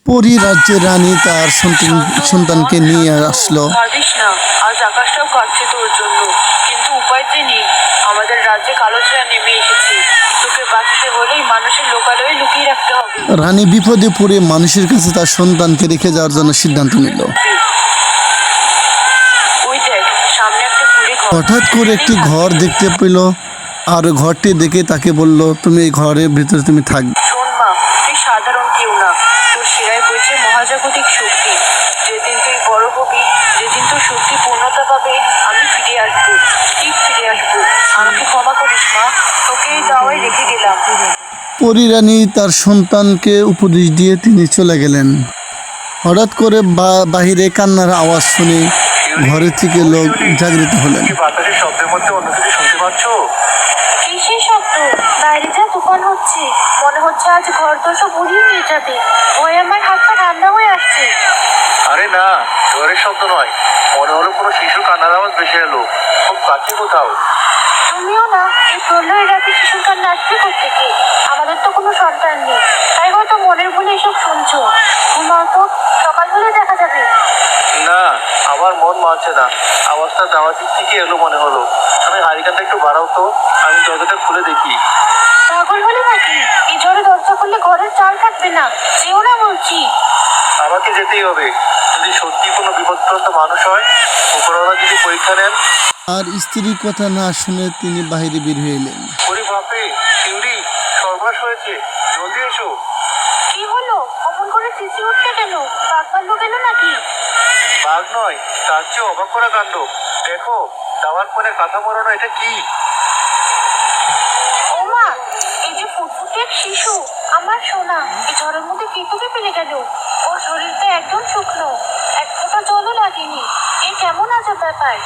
পরী রাজ্যের রানী তার সন্তানকে নিয়ে আসলো। কাঁদিস না, আজ আকাশটাও কাঁদছে তোর জন্য, কিন্তু উপায় যে নেই। আমাদের রাজ্যে কালো ছায়া নেমে এসেছে। তোকে বাঁচাতে হলেই মানুষের লোকালয়ে লুকিয়ে রাখতে হবে। রানী বিপদে পড়ে মানুষের কাছে তার সন্তানকে রেখে যাওয়ার জন্য সিদ্ধান্ত নিল। ওই দেখ, সামনে একটা কুড়ে ঘর। হঠাৎ করে একটি ঘর দেখতে পেল, আর ঘরটি দেখে তাকে বলল, তুমি এই ঘরের ভিতরে তুমি থাকবে। শোন মা, তুই সাধারণ কেউ না, তোর শিরায় বইছে মহাজাগতিক শক্তি। যেদিন তুই বড় হবি, যেদিন তোর শক্তি পূর্ণতা পাবে, আমি ফিরে আসবো, ঠিক ফিরে আসবো। আমাকে ক্ষমা করিস মা, তোকে এই দাওয়ায় রেখে গেলাম। পরী রানী তার সন্তানকে উপদেশ দিয়ে তিনি চলে গেলেন। হঠাৎ করে বাহিরে কান্নার আওয়াজ শুনে ঘরে থেকে লোক জাগৃত হলেন। বাতাসের শব্দের মধ্যে অন্য কিছু শুনতে পাচ্ছ? কিসের শব্দ? বাইরে যা তুফান হচ্ছে, মনে হচ্ছে আজ ঘর তো সব উড়িয়ে নিয়ে যাবে। ভয়ে আমার হাত পা ঠান্ডা হয়ে আসছে। আরে না, ঝড়ের শব্দ নয়, মনে হলো কোনো শিশু কান্নার আওয়াজ ভেসে এলো, খুব কাছে কোথাও। তুমিও না, এই প্রলয়ের রাতে শিশুর কান্না আসবে কোত্থেকে? আমাদের তো কোনো সন্তান নেই, তাই হয়তো মনের ভুলে এসব শুনছো। ঘুমাও তো, সকাল হলে দেখা যাবে। না, আমার মন মানছে না, আওয়াজটা যাওয়ার দিক থেকে এলো মনে হলো। তুমি হারিকানটা একটু বাড়াও তো, আমি দরজাটা খুলে দেখি। পাগল হলে নাকি? এই ঝড়ে দরজা খুললে ঘরের চাল থাকবে না। যেও না বলছি। আমাকে যেতেই হবে। যদি সত্যি কোনো বিপদগ্রস্ত মানুষ হয়, উপরওয়ালা যদি পরীক্ষা নেন। আর স্ত্রীর কথা না শুনে তিনি বাইরে বের হয়ে এলেন। ওরে বাপরে, শিউরি, সর্বনাশ হয়েছে, জলদি এসো। কি হলো? অমন করে চেঁচিয়ে উঠতে কেন? বাঘ ভাল্লুক গেল নাকি? বাঘ নয়, তার চেয়ে অবাক করা কাণ্ড। দেখো, দাওয়ার পরে কাঁথা মরানো, এটা কি? ওমা, এই যে ফুটফুটে এক শিশু, আমার সোনা, এই ঝড়ের মধ্যে কে তোকে ফেলে গেল? ওর শরীরটা একদম শুকনো, এক ফোঁটা জলও লাগেনি। এ কেমন আজব ব্যাপার?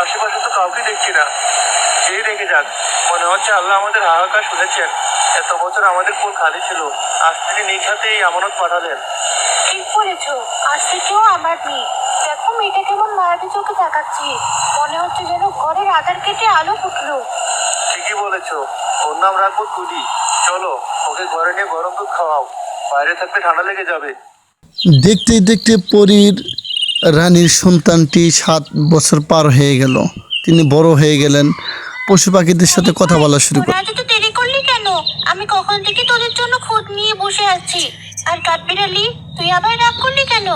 আশেপাশে তো কাউকে দেখছি না। যেই রেখে যাক, মনে হচ্ছে আল্লাহ আমাদের হাহাকার শুনেছেন। এত বছর আমাদের কোল খালি ছিল, আজ তিনি নিজ হাতে এই আমানত পাঠালেন। ঠিক বলেছ, আজ থেকেও আমার মেয়ে। দেখো মেয়েটা কেমন মায়াবী চোখে তাকাচ্ছি, মনে হচ্ছে যেন ঘরের আধার কেটে আলো ফুটলো। ঠিকই বলেছো, ওর নাম রাখবো তুলি। চলো, ওকে ঘরে নিয়ে গরম দুধ খাওয়াও, বাইরে থাকতে ঠান্ডা লেগে যাবে। দেখতে দেখতে পরীর রানীর সন্তানটি 7 বছর পার হয়ে গেল। তিনি বড় হয়ে গেলেন, পশু পাখিদের সাথে কথা বলা শুরু করলেন। তোরা এত দেরি করলি কেন? আমি কখন থেকে তোদের জন্য খোঁজ নিয়ে বসে আছি। আর কাঠবিড়ালি, তুই আবার রাগ করলি কেন?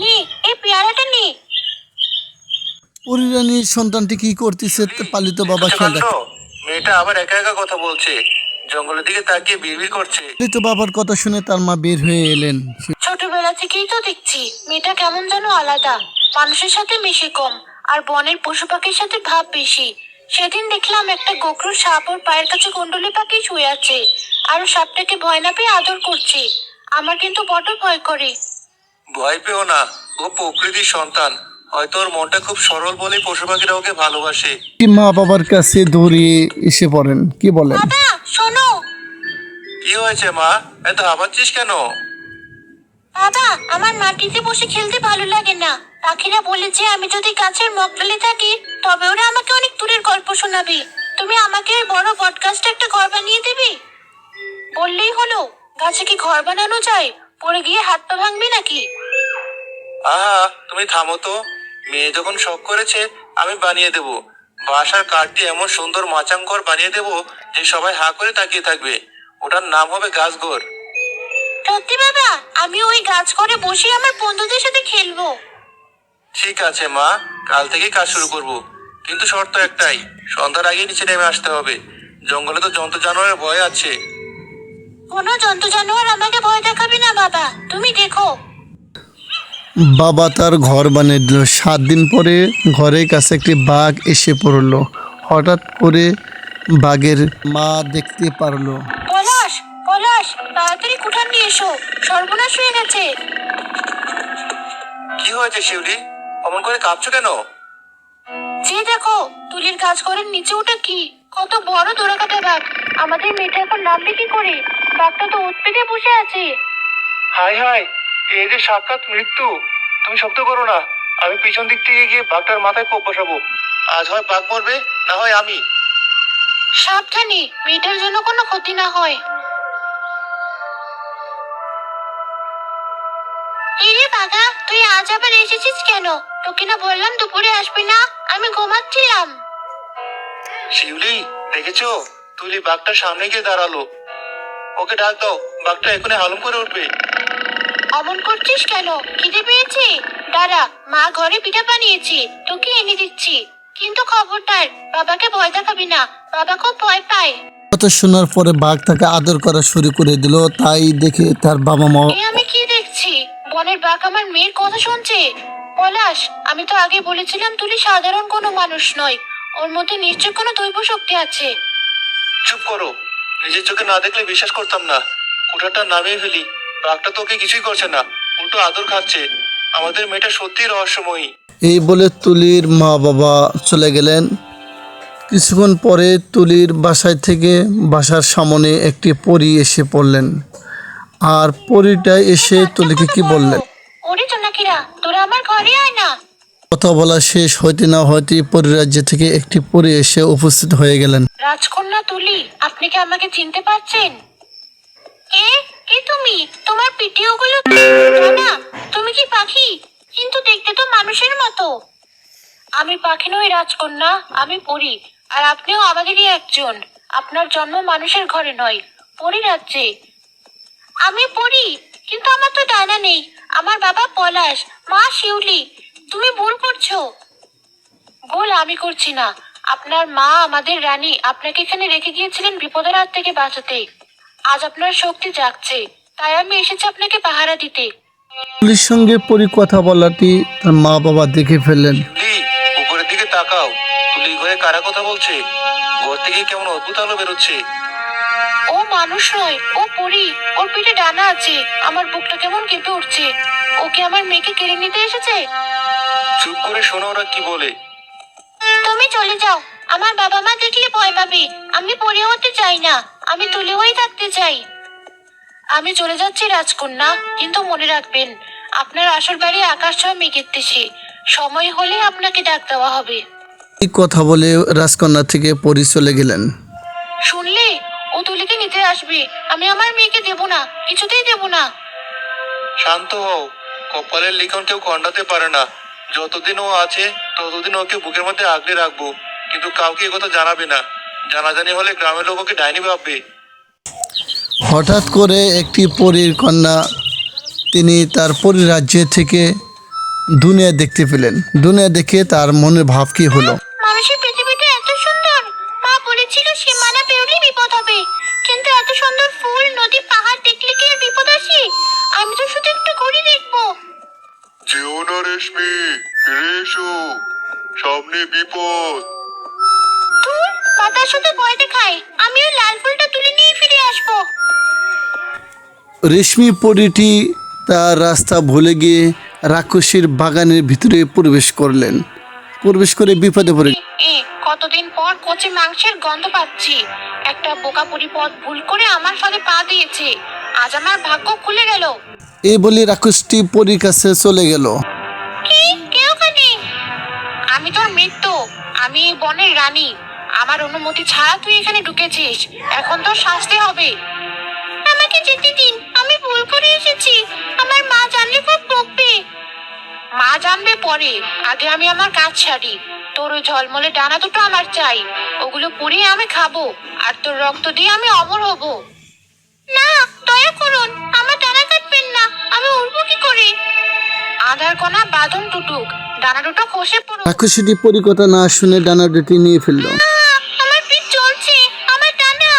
নে, এই পেয়ারাটা নে। পরী রানীর সন্তানটি কি করতেছে পালিত বাবা খেয়াল শুনছো? রাখে। মেয়েটা আবার একা একা কথা বলছে, জঙ্গলের দিকে তাকিয়ে বিড়বিড় করছে। পালিত বাবার কথা শুনে তার মা বের হয়ে এলেন। ছোটবেলা থেকেই তো দেখছি মেয়েটা কেমন যেন আলাদা, মানুষের সাথে মিশে কম, আর বনের পশু পাখির সাথে ভাব বেশি। সেদিন দেখলাম একটা গোখরো সাপ ওর পায়ের কাছে কুণ্ডলি পাখি শুয়ে আছে, আর ও সাপটাকে ভয় না পেয়ে আদর করছে। আমার কিন্তু বড্ড ভয় করে। ভয় পেও না, ও প্রকৃতির সন্তান। হয়তো ওর মনটা খুব সরল বলেই পশু পাখিরা ওকে ভালোবাসে। মা বাবার কাছে দৌড়িয়ে এসে পড়েন, কি বলেন? বাবা শোনো। কি হয়েছে মা, এত হাঁপাচ্ছিস কেন? বাবা, আমার মাটিতে বসে খেলতে ভালো লাগে না। পাখিরা বলেছে আমি যদি গাছের মগডালে থাকি, তবে ওরা আমাকে অনেক দূরের গল্প শোনাবে। তুমি আমাকে ওই বড় বটগাছটা একটা ঘর বানিয়ে দেবে? বললেই হলো। গাছে কি ঘর বানানো যায়? পড়ে গিয়ে হাত পা ভাঙবে নাকি? আহা, তুমি থামো তো। মেয়ে যখন শখ করেছে, আমি বানিয়ে দেব। বাসার কাঠ দিয়ে এমন সুন্দর মাচাং ঘর বানিয়ে দেব যে সবাই হা করে তাকিয়ে থাকবে। ওটার নাম হবে গাছঘর। সত্যি বাবা, আমি ওই গাছ করে বসে আমার বন্ধুদের সাথে খেলবো। ঠিক আছে মা, কাল থেকে কাজ শুরু করব। কিন্তু শর্ত একটাই, সন্ধ্যার আগে নিচে নেমে আসতে হবে। জঙ্গলে তো জন্তু জানোয়ারের ভয় আছে। কোনো জন্তু জানোয়ার আমাকে ভয় দেখাবে না বাবা, তুমি দেখো। বাবা তার ঘর বানিয়ে দিল। 7 দিন পরে ঘরের কাছে একটি বাঘ এসে পড়লো। হঠাৎ করে বাঘের মা দেখতে পারলো। পলাশ, পলাশ, তাড়াতাড়ি কুঠার নিয়ে এসো, সর্বনাশ হয়ে গেছে। কি হয়েছে শিউলি, অমন করে কাঁপছো কেন? যে দেখো, তুলির গাছ ঘরের নিচে ওটা কি? কত বড় দোরাকাটা বাঘ! আমাদের মেয়েটা এখন নামবে কি করে? বাঘটা তো উৎপেতে বসে আছে। হাই হাই, এই যে সাক্ষাৎ মৃত্যু। তুমি শব্দ করো না, আমি পিছন দিক থেকে গিয়ে বাঘটার মাথায় কোপ বসাবো। আজ হয় বাঘ মরবে, না হয় আমি। সাবধানে, মেয়েটার যেন কোনো ক্ষতি না হয়। কাকা, তুই আজ আবার এসেছিস কেন? তোকে না বললাম দুপুরে আসবি না? আমি ঘুমাচ্ছিলাম। শিউলি, দেখেছো তুলি বাঘটা সামনে গিয়ে দাঁড়ালো। ওকে ডাক দাও, বাঘটা এখনই হালুম করে উঠবে। অমন করছিস কেন? খিদে পেয়েছে? দাঁড়া, মা ঘরে পিঠা বানিয়েছি, তোকে এনে দিচ্ছি। কিন্তু খবরদার, বাবাকে ভয় দেখাবি না, বাবা খুব ভয় পায়। কথা শোনার পরে বাঘ তাকে আদর করা শুরু করে দিল। তাই দেখে তার বাবা মা এ আমি কি দেখছি? বনের বাঘ আমার মেয়ের কথা শুনছে। পলাশ, আমি তো আগে বলেছিলাম তুলি সাধারণ কোনো মানুষ নয়, ওর মধ্যে নিশ্চয় কোনো দৈব শক্তি আছে। চুপ করো, নিজের চোখে না দেখলে বিশ্বাস করতাম না। কুঠারটা নামিয়ে ফেলি, বাঘটা তোকে কিছুই করছে না, উল্টো আদর খাচ্ছে। আমাদের মেয়েটা সত্যিই রহস্যময়ী। এই বলে তুলির মা বাবা চলে গেলেন। কিছুক্ষণ পরে তুলির বাসার সামনে একটি পরী এসে পড়লেন। আর পরীটা এসে তুলিকে কি বললেন? ওরে জোনাকিরা, তোরা আমার ঘরে আয় না। কথা বলা শেষ হইতে না হইতে পরিরাজ্য থেকে একটি পরী এসে উপস্থিত হয়ে গেলেন। রাজকন্যা তুলি, আপনি কি আমাকে চিনতে পারছেন? কে? কে তুমি? তোমার পিঠে ওগুলো না, তুমি কি পাখি? কিন্তু দেখতে তো মানুষের মতো। আমি পাখি নই রাজকন্যা, আমি পরী। আর আপনিও আমাদেরই একজন। আপনার জন্ম মানুষের ঘরে নয়, পরী রাজ্যে। আমি পড়ি, কিন্তু আমার তো ডানা নেই। আমার বাবা পলাশ, মা শিউলি। তুমি ভুল করছো। ভুল আমি করছি না। আপনার মা আমাদের রানী আপনাকে এখানে রেখে গিয়েছিলেন বিপদের হাত থেকে বাঁচাতে। আজ আপনার শক্তি জাগছে, তাই আমি এসেছি আপনাকে পাহারা দিতে। তুলির সঙ্গে পরী কথা বলাটি তার মা বাবা দেখে ফেললেন। শিউলি, উপরের দিকে তাকাও। তুলি ঘরে কারা কথা বলছে? ঘর থেকে কেমন অদ্ভুত আলো বেরোচ্ছে। ও মানুষ নয়, ও পরী। ওর পিঠে ডানা আছে। আমার বুকটা কেমন কেঁপে উঠছে। ওকে আমার মেয়েকে কেড়ে নিতে এসেছে। চুপ করে শোনো ওরা কি বলে। তুমি চলে যাও, আমার বাবা মা দেখলে ভয় পাবে। আমি পড়ে হতে চাই না, আমি তুলে হয়ে থাকতে চাই। আমি চলে যাচ্ছি রাজকন্যা, কিন্তু মনে রাখবেন আপনার আসল বাড়ি আকাশ ছোঁয়া মেঘের দেশে। সময় হলে আপনাকে ডাক দেওয়া হবে। এই কথা বলে রাজকন্যা থেকে পরী চলে গেলেন। শুনলে, ও তুলিকে নিতে আসবে। আমি আমার মেয়েকে দেব না, কিছুতেই দেব না। শান্ত হও, কপালের লিখন কেউ খণ্ডাতে পারে না। যতদিন ও আছে ততদিন ওকে বুকের মধ্যে আগলে রাখবো, কিন্তু কাউকে এ কথা জানাবে না। জানাজানি হলে গ্রামের লোক ওকে ডাইনি ভাববে। হঠাৎ করে একটি পরীর কন্যা তিনি তার পরিরাজ্য থেকে দুনিয়া দেখতে পেলেন। দুনিয়া দেখে তার মনের ভাব কি হলো? মানুষের পৃথিবীটা এত সুন্দর। মা বলেছিল সীমানা পেরোলে বিপদ হবে, কিন্তু এত সুন্দর ফুল, নদী, পাহাড় দেখলে কি আর বিপদ আসে? আমি তো শুধু একটু ঘুরে দেখবো। যেও না রেশমি, ফিরে এসো, সামনে বিপদ। তোর মাথার সাথে ভয় দেখায়। আমি ওই লাল ফুলটা তুলে নিয়ে ফিরে আসবো। রেশমি পরীটি তার রাস্তা ভুলে গিয়ে রাক্ষসীর বাগানের ভিতরে প্রবেশ করে বিপদে পড়ে এ কতদিন পর কচি মাংসের গন্ধ পাচ্ছি। একটা বোকা পরি পথ ভুল করে আমার সাথে পা দিয়েছে। আজ আমার ভাগ্য খুলে গেল। এই বলে রাক্ষসটি পরীর কাছে চলে গেল। কি? কে ওখানে? আমি তোর মৃত্যু। আমি এই বনের রানী। আমার অনুমতি ছাড়া তুই এখানে ঢুকেছিস। এখন তোর শাস্তি হবে। আমাকে যেতে দিন, আমি ভুল করে এসেছি। আমার মা জানলে খুব বকবে। মা জানবে পরে, আগে আমি আমার কাজ সারি। তোর ওই ঝলমলে ডানা দুটো আমার চাই। ওগুলো পুড়িয়ে আমি খাবো, আর তোর রক্ত দিয়ে আমি অমর হব। না, দয়া করুন, আমার ডানা কাটবেন না। আমি উড়বো কি করে? আধার কণা বাঁধন টুটুক, ডানা দুটো খসে পড়ুক। রাক্ষসীটি পরীর কথা না শুনে ডানা দুটি নিয়ে ফেলল। আমার পিঠ জ্বলছে, আমার ডানা।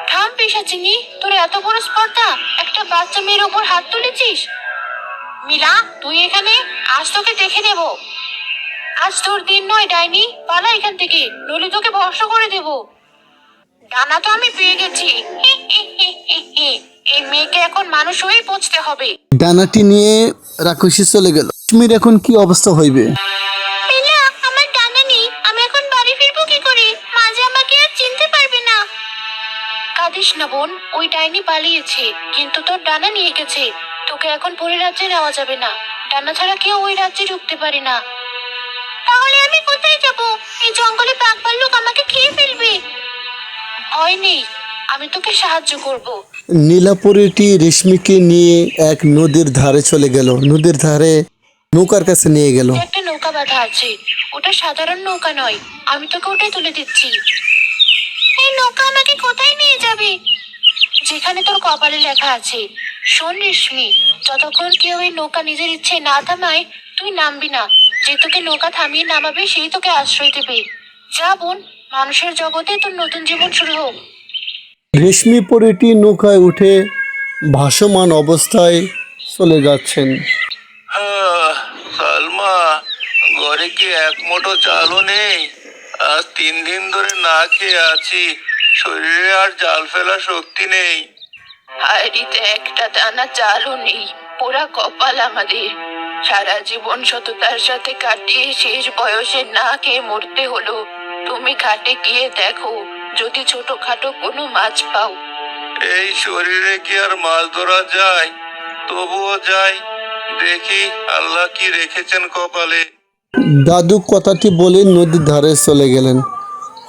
থাম পেশাচিনি, তোর এত বড় স্পর্ধা, একটা বাচ্চা মেয়ের ওপর হাত তুলেছিস। মিলা, তুই এখানে? আজ তোকে দেখে নেব। আজ তোর দিন নয় ডাইনি, পালা এখান থেকে, নইলে তোকে ভস্ম করে দেব। ডানা তো আমি পেয়ে গেছি। এই মেয়েকে এখন মানুষ হয়েই পচতে হবে। ডানাটি নিয়ে রাক্ষসী চলে গেল। রেশমির এখন কি অবস্থা হইবে? মিলা, আমার ডানা নেই, আমি এখন বাড়ি ফিরবো কি করে? মাঝে আমাকে আর চিনতে পারবে না। কাঁদিস না বোন, ওই ডাইনি পালিয়েছে, কিন্তু তোর ডানা নিয়ে গেছে। তোকে এখন পরিরাজ্যে নেওয়া যাবে না। ডানা ছাড়া কেউ ওই রাজ্যে ঢুকতে পারে না। তাহলে আমি কোথায় যাব? এই জঙ্গলে বাঘ ভাল্লুক আমাকে খেয়ে ফেলবে। ভয় নেই, আমি তোকে সাহায্য করব। নীলাপরিটি রেশমিকে নিয়ে এক নদীর ধারে চলে গেল। নদীর ধারে নৌকার কাছে নিয়ে গেল। একটা নৌকা বাঁধা আছে, ওটা সাধারণ নৌকা নয়, আমি তোকে ওটাই তুলে দিচ্ছি। এই নৌকা আমাকে কোথায় নিয়ে যাবে? যেখানে তোর কপালে লেখা আছে। শোন রেশমি, যতক্ষণ কেউ এই নৌকা নিজের ইচ্ছে না থামায় তুই নামবি না। যে তোকে নৌকা থামিয়ে নামাবে সেই তোকে আশ্রয় দেবে। যা বোন, মানুষের জগতে তোর নতুন জীবন শুরু হোক। রেশমি পরিটি নৌকায় উঠে ভাসমান অবস্থায় চলে যাচ্ছেন। সালমা, ঘরে কি এক মুঠো চালও নেই? আজ 3 দিন ধরে না খেয়ে আছি, শরীরে আর জাল ফেলার শক্তি নেই। হাড়িতে একটা দানা চালও নেই, পোড়া কপাল আমাদের। সারা জীবন সততার সাথে কাটিয়ে শেষ বয়সে না খেয়ে মরতে হলো। তুমি ঘাটে গিয়ে দেখো, যদি ছোটখাটো কোনো মাছ পাও। এই শরীরে কি আর মাছ ধরা যায়? তবুও যাই, দেখি আল্লাহ কি রেখেছেন কপালে। দাদু কথাটি বলে নদীর ধারে চলে গেলেন।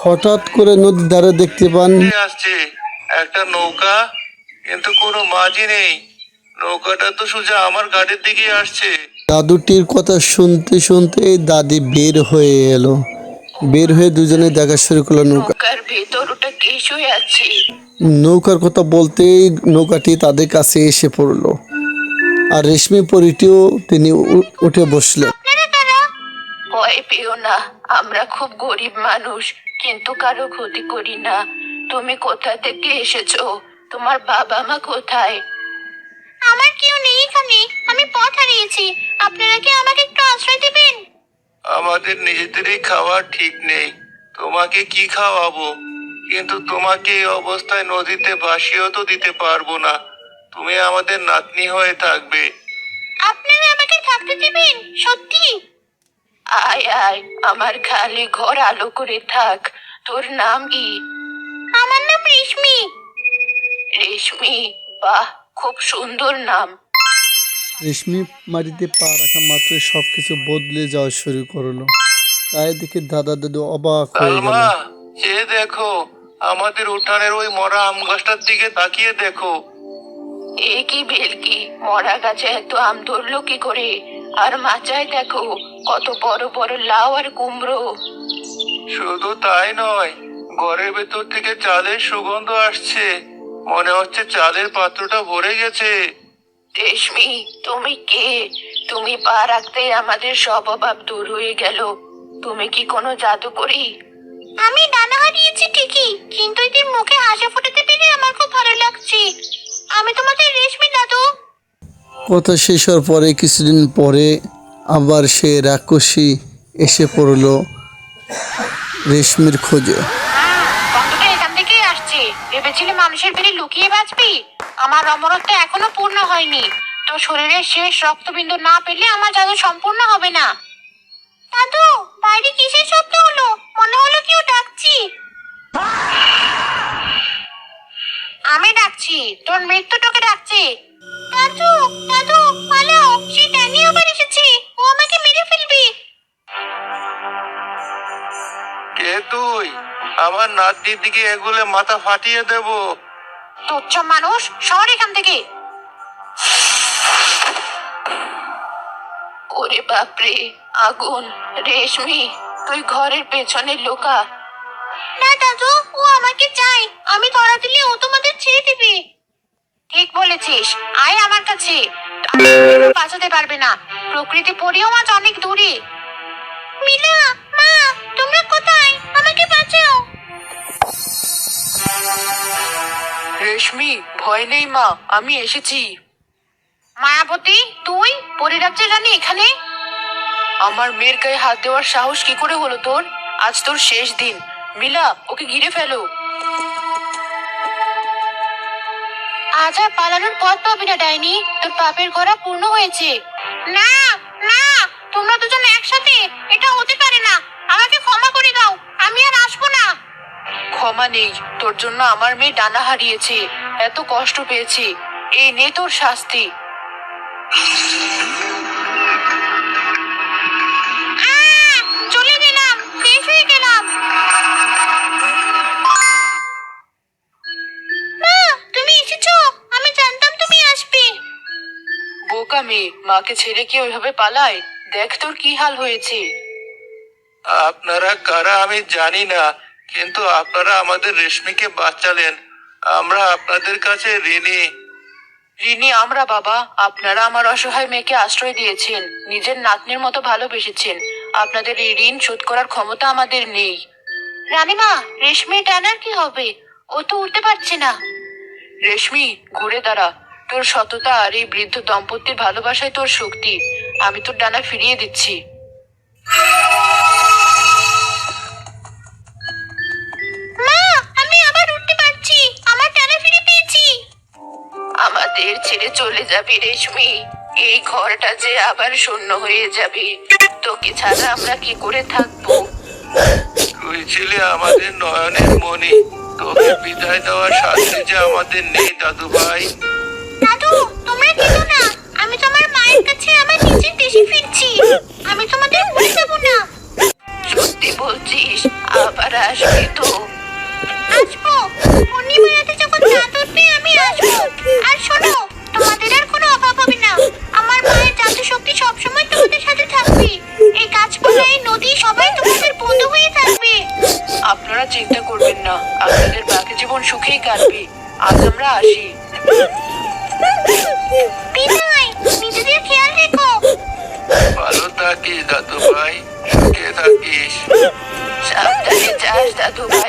হঠাৎ করে নদীর ধারে দেখতে পান আসছে একটা নৌকা, কিন্তু কোনো মাঝি নেই। নৌকাটা তো সোজা আমার গাড়ির দিকে আসছে। দাদুটির কথা শুনতে শুনতে দাদি বের হয়ে এলো। বের হয়ে দুজনে দেখা শুরু করলো নৌকা। নৌকার ভেতর ওটা কে শুয়ে আছে? নৌকার কথা বলতেই নৌকাটি তাদের কাছে এসে পড়লো। আর রেশমি পরিটিও তিনি উঠে বসলেন। ভয় পেও না, আমরা খুব গরিব মানুষ, কিন্তু কারো ক্ষতি করি না। তুমি কোথা থেকে এসেছো? তোমার বাবা মা কোথায়? আমার কেউ নেই এখানে, আমি পথ হারিয়েছি। আপনারা কি আমাকে একটু আশ্রয় দিবেন? আমাদের নিজেদেরই খাওয়ার ঠিক নেই, তোমাকে কি খাওয়াবো? কিন্তু তোমাকে এই অবস্থায় নদীতে ভাসিয়েও তো দিতে পারবো না। তুমি আমাদের নাতনি হয়ে থাকবে। আপনারা আমাকে থাকতে দিবেন সত্যি? আয় আয়, আমার খালি ঘর আলো করে থাক। তোর নাম কি? আমার নাম রেশমি। রেশমি, বাহ, খুব সুন্দর নাম। রেশমি মাটিতে পা রাখা মাত্র সবকিছু বদলে যাওয়া শুরু করলো। তাই দেখে দাদা দাদু অবাক হয়ে গেল। সালমা, সে দেখো, আমাদের উঠানের ওই মরা আম গাছটার দিকে তাকিয়ে দেখো। এ কি বেলকি, মরা গাছে এত আম ধরলো কি করে? আর মাচায় দেখো কত বড় বড় লাউ আর কুমড়ো। শুধু তাই নয়, ঘরের ভেতর থেকে চালের সুগন্ধ আসছে। মনে হচ্ছে চালের পাত্রটা ভরে গেছে। রেশমি, তুমি কে? তুমি পা রাখতেই আমাদের সব অভাব দূর হয়ে গেল। তুমি কি কোনো জাদু করি? আমি ডানা হারিয়েছি ঠিকই, কিন্তু এদের মুখে হাসি ফোটাতে পেরে আমার খুব ভালো লাগছে। আমি তোমাদের রেশমি দাদু। কথা শেষ হওয়ার পরে কিছুদিন পরে আবার সে রাক্ষসী এসে পড়লো রেশমির খোঁজে। বন্ধুটা এখান থেকেই আসছে। ভেবেছিলে মানুষের ভিড়ে লুকিয়ে বাঁচবি? আমার অমরত্ব এখনো পূর্ণ হয়নি। তো শরীরের শেষ রক্তবিন্দু না পেলে আমার জাদু সম্পূর্ণ হবে না। দাদু, বাইরে কিসের শব্দ হলো? মনে হলো কেউ ডাকছি। আমি ডাকছি, তোর মৃত্যু তোকে ডাকছে। দাদু, দাদু, পালাও, সেই ডাইনি আবার এসেছে, ও আমাকে মেরে ফেলবে। কে তুই? আমার নাতনির দিকে এগুলে মাথা ফাটিয়ে দেব। তুচ্ছ মানুষ, সর এখান থেকে। ওরে বাপরে, আগুন! রেশমি, তুই ঘরের পেছনে লুকা। না দাদু, ও আমাকে চাই। আমি ধরা দিলে ও তোমাদের ছেড়ে দিবে। ঠিক বলেছিস, আয় আমার কাছে। কেউ বাঁচাতে পারবে না। প্রকৃতি পড়েও আজ অনেক দূরে। মিলা, মা, তোমরা কোথায়? আমাকে বাঁচাও। রেশমি, ভয় নেই মা, আমি এসেছি। মায়াবতী, তুই পরিরাজ্যের রানী এখানে? আমার মেয়ের গায়ে হাত দেওয়ার সাহস কি করে হলো তোর? আজ তোর শেষ দিন। মিলা, ওকে ঘিরে ফেলো। আজ আর পালানোর পথ পাবি না ডাইনি, তোর পাপের ঘোড়া পূর্ণ হয়েছে। না, না, তোমরা দুজন একসাথে, এটা হতে পারে না। আমাকে ক্ষমা করে দাও, আমি আর আসবো না। ক্ষমা নেই, তোর জন্য আমার মেয়ে ডানা হারিয়েছে, এত কষ্ট পেয়েছি। এই নে তোর শাস্তি। চলে গেলাম, শেষ হয়ে গেলাম। মা, তুমি এসেছো? বোকা মেয়ে, মাকে ছেড়ে কি ওইভাবে পালায়? দেখ তোর কি হাল হয়েছে। আপনারা কারা আমি জানি না, কিন্তু আপনারা আমাদের রেশমিকে বাঁচালেন। আমরা আপনাদের কাছে ঋণী। ঋণী আমরা বাবা, আপনারা আমার অসহায় মেয়েকে আশ্রয় দিয়েছেন, নিজের নাতনির মতো ভালোবেসেছেন। আপনাদের এই ঋণ শোধ করার ক্ষমতা আমাদের নেই। রানীমা, রেশমির ডানার কি হবে? ও তো উঠতে পারছে না। রেশমি, ঘুরে দাঁড়া। তোর সততা আর এই বৃদ্ধ দম্পতির ভালোবাসায় তোর শক্তি। আমি তোর ডানা ফিরিয়ে দিচ্ছি। মা, আমি আবার উঠতে পারছি, আমার ডানা ফিরে পেয়েছি। আমাদের ছেড়ে চলে যাবি রেশমি? এই ঘরটা যে আবার শূন্য হয়ে যাবে। তোকে ছাড়া আমরা কি করে থাকবো? তুই ছিলে আমাদের নয়নের মণি, তোকে বিদায় দেওয়ার শাস্তি যে আমাদের নেই দাদু ভাই। দাদু, তোমরা কেঁদো না, আমি তোমার মায়ের কাছে আমার নিজের দেশে ফিরছি। আমি তোমাদের ভুলে যাবো না। সত্যি বলছিস? আবার আসবি তো? আসবো, পূর্ণিমা রাতে যখন চাঁদ উঠবে আমি আসবো। আর শোনো, তোমাদের আর কোনো অভাব হবে না। আমার মায়ের জাদু শক্তি সবসময় তোমাদের সাথে থাকবে। এই গাছপালা, এই নদী সবাই তোমাদের বন্ধু হয়ে থাকবে। আপনারা চিন্তা করবেন না, আপনাদের বাকি জীবন সুখেই কাটবে। আজ আমরা আসি। বিদায়, নিজেদের খেয়াল রেখো। ভালো থাকিস দাদু ভাই, সুখে থাকিস। সাবধানে যাস দাদু ভাই।